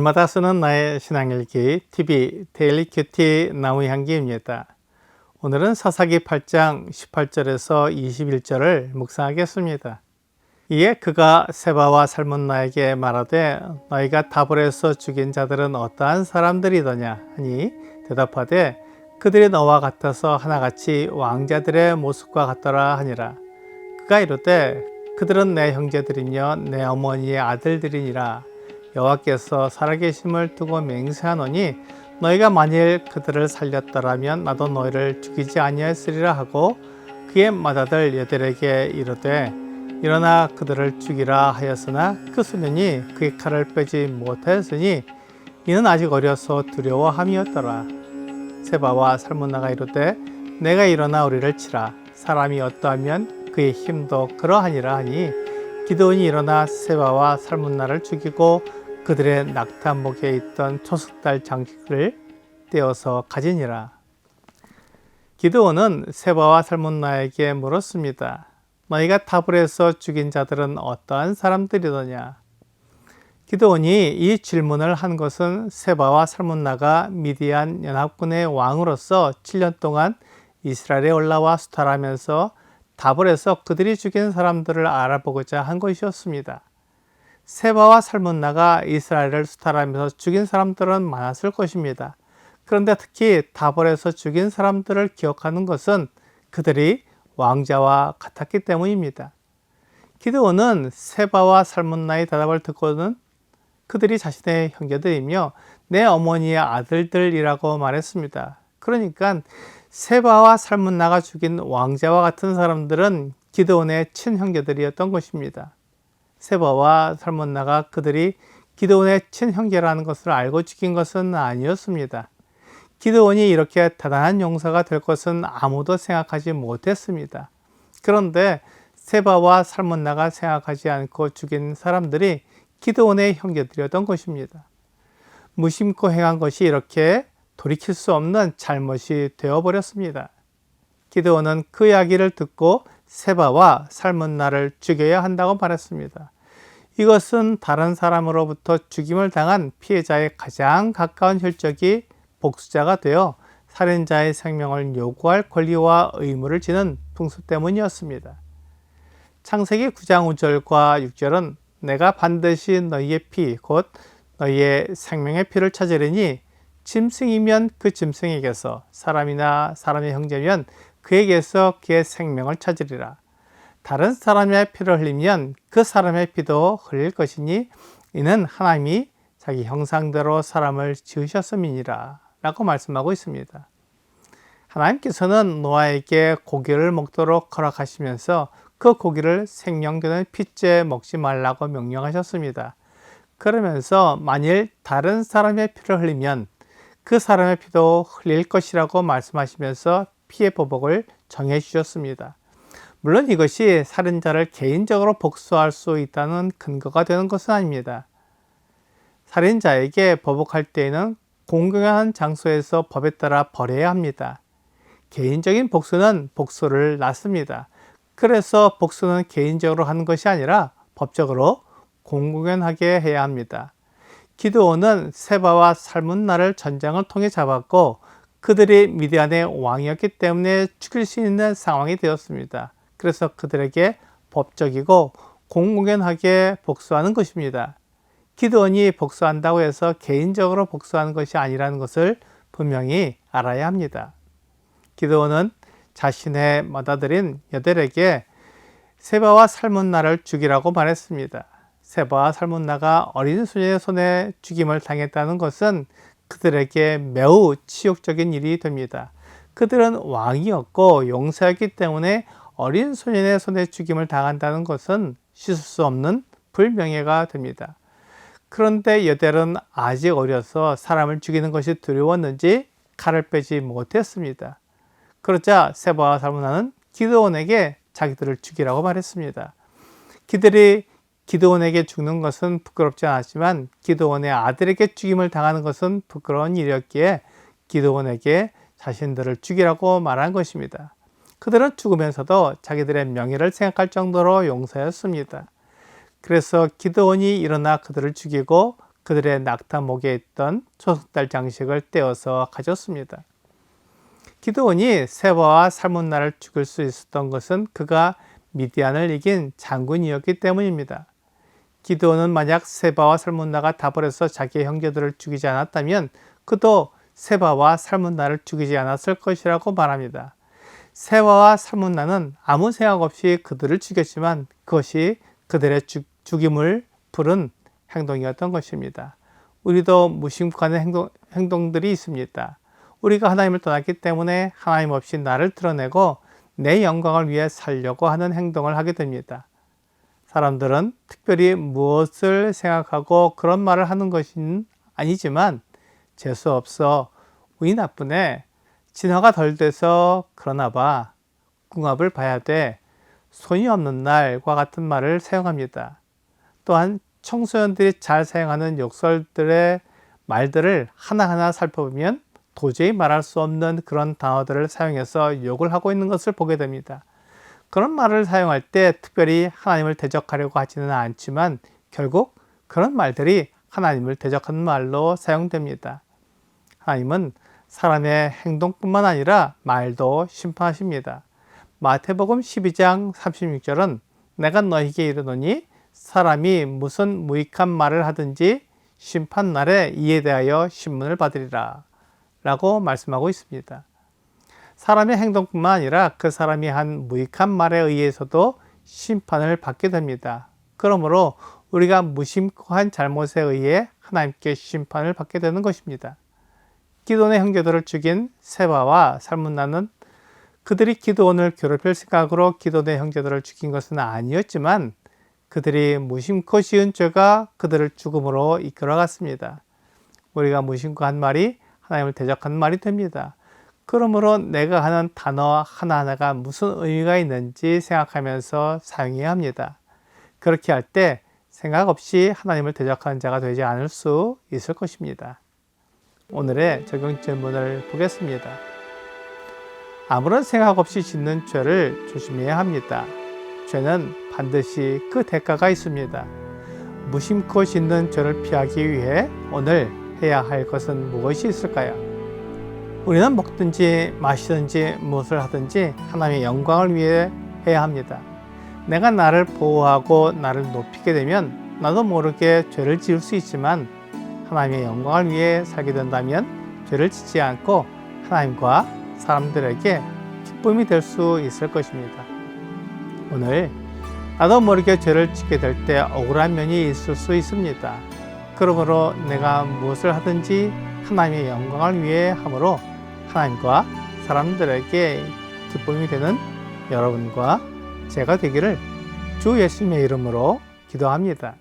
주일마다 쓰는 나의 신앙일기 TV 데일리 큐티 나무향기입니다. 오늘은 사사기 8장 18절에서 21절을 묵상하겠습니다. 이에 그가 세바와 살문나에게 말하되 너희가 다볼에서 죽인 자들은 어떠한 사람들이더냐 하니 대답하되 그들이 너와 같아서 하나같이 왕자들의 모습과 같더라 하니라. 그가 이르되 그들은 내 형제들이며 내 어머니의 아들들이니라. 여호와께서 살아계심을 두고 맹세하노니 너희가 만일 그들을 살렸더라면 나도 너희를 죽이지 아니하였으리라 하고 그의 맏아들 여델에게 이르되 일어나 그들을 죽이라 하였으나 그 소년이 그의 칼을 빼지 못하였으니 이는 아직 어려서 두려워함이었더라. 세바와 살문나가 이르되 내가 일어나 우리를 치라. 사람이 어떠하면 그의 힘도 그러하니라 하니 기드온이 일어나 세바와 살문나를 죽이고 그들의 낙타목에 있던 초석달 장식을 떼어서 가지니라. 기드온은 세바와 살문나에게 물었습니다. 너희가 다볼에서 죽인 자들은 어떠한 사람들이더냐? 기드온이 이 질문을 한 것은 세바와 살문나가 미디안 연합군의 왕으로서 7년 동안 이스라엘에 올라와 수탈하면서 다볼에서 그들이 죽인 사람들을 알아보고자 한 것이었습니다. 세바와 살문나가 이스라엘을 수탈하면서 죽인 사람들은 많았을 것입니다. 그런데 특히 다볼에서 죽인 사람들을 기억하는 것은 그들이 왕자와 같았기 때문입니다. 기드온은 세바와 살문나의 대답을 듣고는 그들이 자신의 형제들이며 내 어머니의 아들들이라고 말했습니다. 그러니까 세바와 살문나가 죽인 왕자와 같은 사람들은 기드온의 친형제들이었던 것입니다. 세바와 살문나가 그들이 기드온의 친형제라는 것을 알고 죽인 것은 아니었습니다. 기드온이 이렇게 대단한 용사가 될 것은 아무도 생각하지 못했습니다. 그런데 세바와 살문나가 생각하지 않고 죽인 사람들이 기드온의 형제들이었던 것입니다. 무심코 행한 것이 이렇게 돌이킬 수 없는 잘못이 되어버렸습니다. 기드온은 그 이야기를 듣고 세바와 살문나를 죽여야 한다고 말했습니다. 이것은 다른 사람으로부터 죽임을 당한 피해자의 가장 가까운 혈족이 복수자가 되어 살인자의 생명을 요구할 권리와 의무를 지는 풍수 때문이었습니다. 창세기 9장 5절과 6절은 내가 반드시 너희의 피, 곧 너희의 생명의 피를 찾으리니 짐승이면 그 짐승에게서 사람이나 사람의 형제면 그에게서 그의 생명을 찾으리라. 다른 사람의 피를 흘리면 그 사람의 피도 흘릴 것이니 이는 하나님이 자기 형상대로 사람을 지으셨음이니라 라고 말씀하고 있습니다. 하나님께서는 노아에게 고기를 먹도록 허락하시면서 그 고기를 생명되는 피째 먹지 말라고 명령하셨습니다. 그러면서 만일 다른 사람의 피를 흘리면 그 사람의 피도 흘릴 것이라고 말씀하시면서 피의 보복을 정해 주셨습니다. 물론 이것이 살인자를 개인적으로 복수할 수 있다는 근거가 되는 것은 아닙니다. 살인자에게 보복할 때에는 공공한 장소에서 법에 따라 벌해야 합니다. 개인적인 복수는 복수를 낳습니다. 그래서 복수는 개인적으로 하는 것이 아니라 법적으로 공공연하게 해야 합니다. 기드온은 세바와 살문나를 전장을 통해 잡았고 그들이 미디안의 왕이었기 때문에 죽일 수 있는 상황이 되었습니다. 그래서 그들에게 법적이고 공공연하게 복수하는 것입니다. 기드온이 복수한다고 해서 개인적으로 복수하는 것이 아니라는 것을 분명히 알아야 합니다. 기드온은 자신의 맏아들인 여델에게 세바와 살문나를 죽이라고 말했습니다. 세바와 살문나가 어린 소년의 손에 죽임을 당했다는 것은 그들에게 매우 치욕적인 일이 됩니다. 그들은 왕이었고 용사였기 때문에 어린 소년의 손에 죽임을 당한다는 것은 씻을 수 없는 불명예가 됩니다. 그런데 여델은 아직 어려서 사람을 죽이는 것이 두려웠는지 칼을 빼지 못했습니다. 그러자 세바와 살문나는 기드온에게 자기들을 죽이라고 말했습니다. 그들이 기드온에게 죽는 것은 부끄럽지 않았지만 기드온의 아들에게 죽임을 당하는 것은 부끄러운 일이었기에 기드온에게 자신들을 죽이라고 말한 것입니다. 그들은 죽으면서도 자기들의 명예를 생각할 정도로 용사였습니다. 그래서 기드온이 일어나 그들을 죽이고 그들의 낙타목에 있던 초석달 장식을 떼어서 가졌습니다. 기드온이 세바와 살문나를 죽일 수 있었던 것은 그가 미디안을 이긴 장군이었기 때문입니다. 기드온은 만약 세바와 살문나가 답을 해서 자기의 형제들을 죽이지 않았다면 그도 세바와 살문나를 죽이지 않았을 것이라고 말합니다. 세바와 살문나는 아무 생각 없이 그들을 죽였지만 그것이 그들의 죽임을 부른 행동이었던 것입니다. 우리도 무심코 하는 행동들이 있습니다. 우리가 하나님을 떠났기 때문에 하나님 없이 나를 드러내고 내 영광을 위해 살려고 하는 행동을 하게 됩니다. 사람들은 특별히 무엇을 생각하고 그런 말을 하는 것은 아니지만 재수없어, 운이 나쁘네, 진화가 덜 돼서 그러나 봐, 궁합을 봐야 돼, 손이 없는 날과 같은 말을 사용합니다. 또한 청소년들이 잘 사용하는 욕설들의 말들을 하나하나 살펴보면 도저히 말할 수 없는 그런 단어들을 사용해서 욕을 하고 있는 것을 보게 됩니다. 그런 말을 사용할 때 특별히 하나님을 대적하려고 하지는 않지만 결국 그런 말들이 하나님을 대적하는 말로 사용됩니다. 하나님은 사람의 행동뿐만 아니라 말도 심판하십니다. 마태복음 12장 36절은 내가 너희에게 이르노니 사람이 무슨 무익한 말을 하든지 심판날에 이에 대하여 신문을 받으리라 라고 말씀하고 있습니다. 사람의 행동뿐만 아니라 그 사람이 한 무익한 말에 의해서도 심판을 받게 됩니다. 그러므로 우리가 무심코 한 잘못에 의해 하나님께 심판을 받게 되는 것입니다. 기드온의 형제들을 죽인 세바와 살문나는 그들이 기드온을 괴롭힐 생각으로 기드온의 형제들을 죽인 것은 아니었지만 그들이 무심코 지은 죄가 그들을 죽음으로 이끌어갔습니다. 우리가 무심코 한 말이 하나님을 대적하는 말이 됩니다. 그러므로 내가 하는 단어 하나하나가 무슨 의미가 있는지 생각하면서 사용해야 합니다. 그렇게 할 때 생각 없이 하나님을 대적하는 자가 되지 않을 수 있을 것입니다. 오늘의 적용 질문을 보겠습니다. 아무런 생각 없이 짓는 죄를 조심해야 합니다. 죄는 반드시 그 대가가 있습니다. 무심코 짓는 죄를 피하기 위해 오늘 해야 할 것은 무엇이 있을까요? 우리는 먹든지 마시든지 무엇을 하든지 하나님의 영광을 위해 해야 합니다. 내가 나를 보호하고 나를 높이게 되면 나도 모르게 죄를 지을 수 있지만 하나님의 영광을 위해 살게 된다면 죄를 짓지 않고 하나님과 사람들에게 기쁨이 될 수 있을 것입니다. 오늘 나도 모르게 죄를 짓게 될 때 억울한 면이 있을 수 있습니다. 그러므로 내가 무엇을 하든지 하나님의 영광을 위해 함으로 하나님과 사람들에게 기쁨이 되는 여러분과 제가 되기를 주 예수님의 이름으로 기도합니다.